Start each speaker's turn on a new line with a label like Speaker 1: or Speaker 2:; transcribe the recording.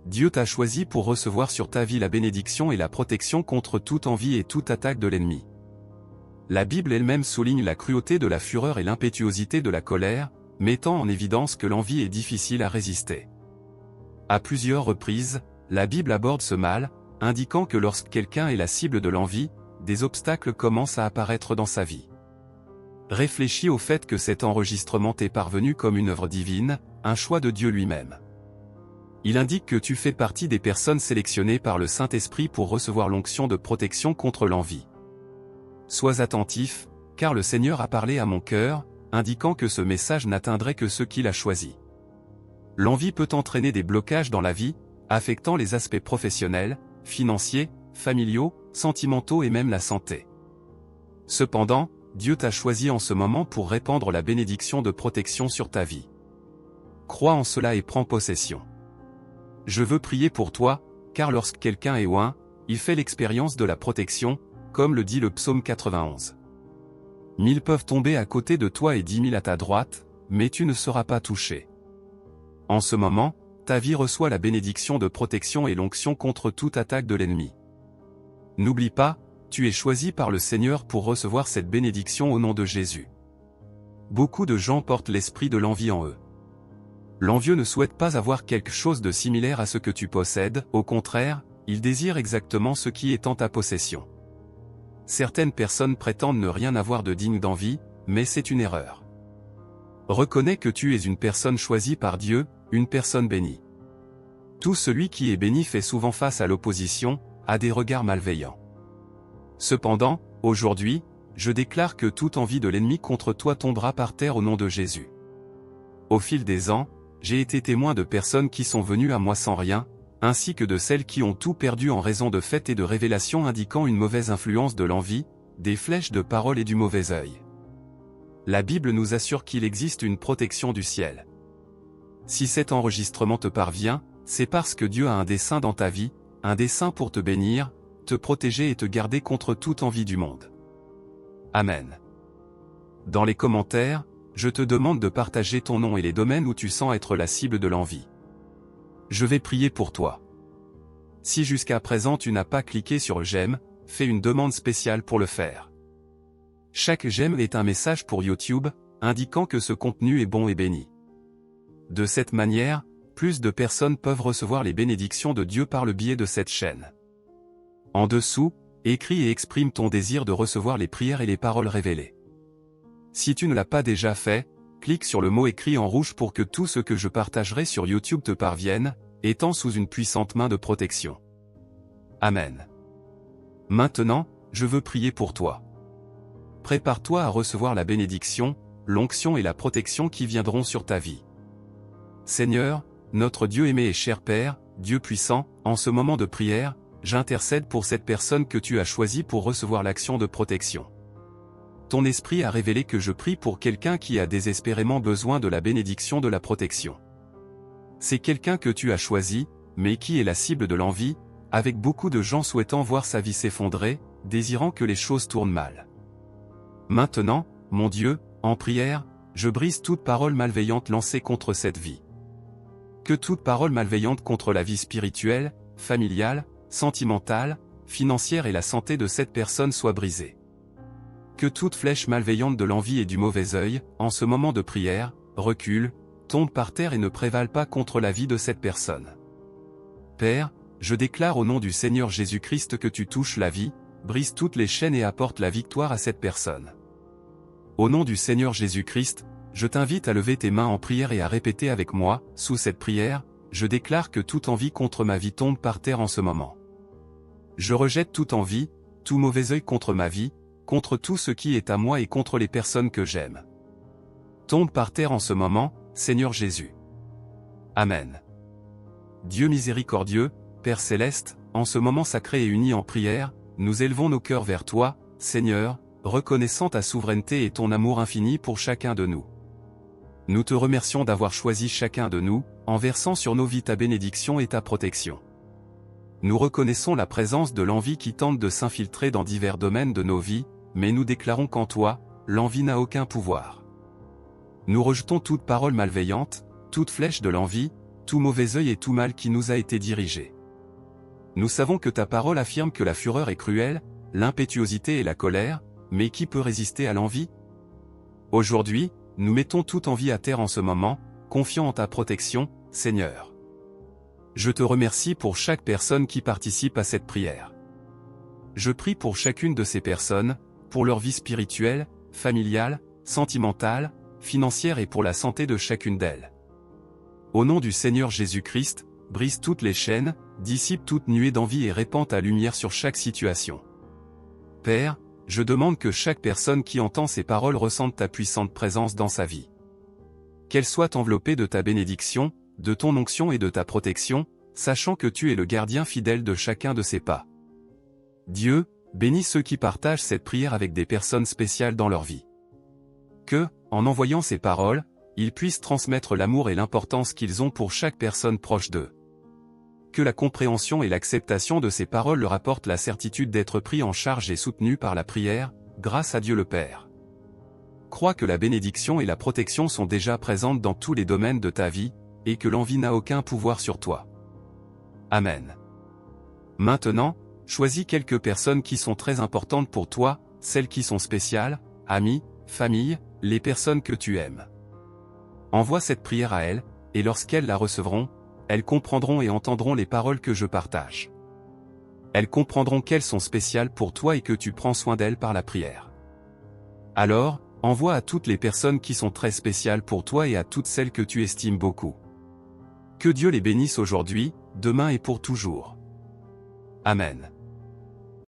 Speaker 1: Dieu t'a choisi pour recevoir sur ta vie la bénédiction et la protection contre toute envie et toute attaque de l'ennemi. La Bible elle-même souligne la cruauté de la fureur et l'impétuosité de la colère, mettant en évidence que l'envie est difficile à résister. À plusieurs reprises, la Bible aborde ce mal, indiquant que lorsque quelqu'un est la cible de l'envie, des obstacles commencent à apparaître dans sa vie. Réfléchis au fait que cet enregistrement t'est parvenu comme une œuvre divine, un choix de Dieu lui-même. Il indique que tu fais partie des personnes sélectionnées par le Saint-Esprit pour recevoir l'onction de protection contre l'envie. Sois attentif, car le Seigneur a parlé à mon cœur, indiquant que ce message n'atteindrait que ceux qu'il a choisis. L'envie peut entraîner des blocages dans la vie, affectant les aspects professionnels, financiers, familiaux, sentimentaux et même la santé. Cependant, Dieu t'a choisi en ce moment pour répandre la bénédiction de protection sur ta vie. Crois en cela et prends possession. Je veux prier pour toi, car lorsque quelqu'un est oint, il fait l'expérience de la protection, comme le dit le psaume 91. 1000 peuvent tomber à côté de toi et 10 000 à ta droite, mais tu ne seras pas touché. En ce moment, ta vie reçoit la bénédiction de protection et l'onction contre toute attaque de l'ennemi. N'oublie pas, tu es choisi par le Seigneur pour recevoir cette bénédiction au nom de Jésus. Beaucoup de gens portent l'esprit de l'envie en eux. L'envieux ne souhaite pas avoir quelque chose de similaire à ce que tu possèdes, au contraire, il désire exactement ce qui est en ta possession. Certaines personnes prétendent ne rien avoir de digne d'envie, mais c'est une erreur. Reconnais que tu es une personne choisie par Dieu, une personne bénie. Tout celui qui est béni fait souvent face à l'opposition, à des regards malveillants. Cependant, aujourd'hui, je déclare que toute envie de l'ennemi contre toi tombera par terre au nom de Jésus. Au fil des ans, j'ai été témoin de personnes qui sont venues à moi sans rien, ainsi que de celles qui ont tout perdu en raison de faits et de révélations indiquant une mauvaise influence de l'envie, des flèches de parole et du mauvais œil. La Bible nous assure qu'il existe une protection du ciel. Si cet enregistrement te parvient, c'est parce que Dieu a un dessein dans ta vie, un dessein pour te bénir, te protéger et te garder contre toute envie du monde. Amen. Dans les commentaires, je te demande de partager ton nom et les domaines où tu sens être la cible de l'envie. Je vais prier pour toi. Si jusqu'à présent tu n'as pas cliqué sur j'aime, fais une demande spéciale pour le faire. Chaque j'aime est un message pour YouTube, indiquant que ce contenu est bon et béni. De cette manière, plus de personnes peuvent recevoir les bénédictions de Dieu par le biais de cette chaîne. En dessous, écris et exprime ton désir de recevoir les prières et les paroles révélées. Si tu ne l'as pas déjà fait, clique sur le mot écrit en rouge pour que tout ce que je partagerai sur YouTube te parvienne, étant sous une puissante main de protection. Amen. Maintenant, je veux prier pour toi. Prépare-toi à recevoir la bénédiction, l'onction et la protection qui viendront sur ta vie. Seigneur, notre Dieu aimé et cher Père, Dieu puissant, en ce moment de prière, j'intercède pour cette personne que tu as choisie pour recevoir l'action de protection. Ton esprit a révélé que je prie pour quelqu'un qui a désespérément besoin de la bénédiction de la protection. C'est quelqu'un que tu as choisi, mais qui est la cible de l'envie, avec beaucoup de gens souhaitant voir sa vie s'effondrer, désirant que les choses tournent mal. Maintenant, mon Dieu, en prière, je brise toute parole malveillante lancée contre cette vie. Que toute parole malveillante contre la vie spirituelle, familiale, sentimentale, financière et la santé de cette personne soit brisée. Que toute flèche malveillante de l'envie et du mauvais œil, en ce moment de prière, recule, tombe par terre et ne prévale pas contre la vie de cette personne. Père, je déclare au nom du Seigneur Jésus-Christ que tu touches la vie, brise toutes les chaînes et apporte la victoire à cette personne. Au nom du Seigneur Jésus-Christ, je t'invite à lever tes mains en prière et à répéter avec moi, sous cette prière, je déclare que toute envie contre ma vie tombe par terre en ce moment. Je rejette toute envie, tout mauvais œil contre ma vie, contre tout ce qui est à moi et contre les personnes que j'aime. Tombe par terre en ce moment, Seigneur Jésus. Amen. Dieu miséricordieux, Père céleste, en ce moment sacré et uni en prière, nous élevons nos cœurs vers toi, Seigneur, reconnaissant ta souveraineté et ton amour infini pour chacun de nous. Nous te remercions d'avoir choisi chacun de nous, en versant sur nos vies ta bénédiction et ta protection. Nous reconnaissons la présence de l'envie qui tente de s'infiltrer dans divers domaines de nos vies, mais nous déclarons qu'en toi, l'envie n'a aucun pouvoir. Nous rejetons toute parole malveillante, toute flèche de l'envie, tout mauvais œil et tout mal qui nous a été dirigé. Nous savons que ta parole affirme que la fureur est cruelle, l'impétuosité et la colère, mais qui peut résister à l'envie? Aujourd'hui, nous mettons toute envie à terre en ce moment, confiants en ta protection, Seigneur. Je te remercie pour chaque personne qui participe à cette prière. Je prie pour chacune de ces personnes, pour leur vie spirituelle, familiale, sentimentale, financière et pour la santé de chacune d'elles. Au nom du Seigneur Jésus-Christ, brise toutes les chaînes, dissipe toute nuée d'envie et répand ta lumière sur chaque situation. Père, je demande que chaque personne qui entend ces paroles ressente ta puissante présence dans sa vie. Qu'elle soit enveloppée de ta bénédiction, de ton onction et de ta protection, sachant que tu es le gardien fidèle de chacun de ses pas. Dieu, bénis ceux qui partagent cette prière avec des personnes spéciales dans leur vie. Que, en envoyant ces paroles, ils puissent transmettre l'amour et l'importance qu'ils ont pour chaque personne proche d'eux. Que la compréhension et l'acceptation de ces paroles leur apportent la certitude d'être pris en charge et soutenus par la prière, grâce à Dieu le Père. Crois que la bénédiction et la protection sont déjà présentes dans tous les domaines de ta vie, et que l'envie n'a aucun pouvoir sur toi. Amen. Maintenant, choisis quelques personnes qui sont très importantes pour toi, celles qui sont spéciales, amis, famille, les personnes que tu aimes. Envoie cette prière à elles, et lorsqu'elles la recevront, elles comprendront et entendront les paroles que je partage. Elles comprendront qu'elles sont spéciales pour toi et que tu prends soin d'elles par la prière. Alors, envoie à toutes les personnes qui sont très spéciales pour toi et à toutes celles que tu estimes beaucoup. Que Dieu les bénisse aujourd'hui, demain et pour toujours. Amen.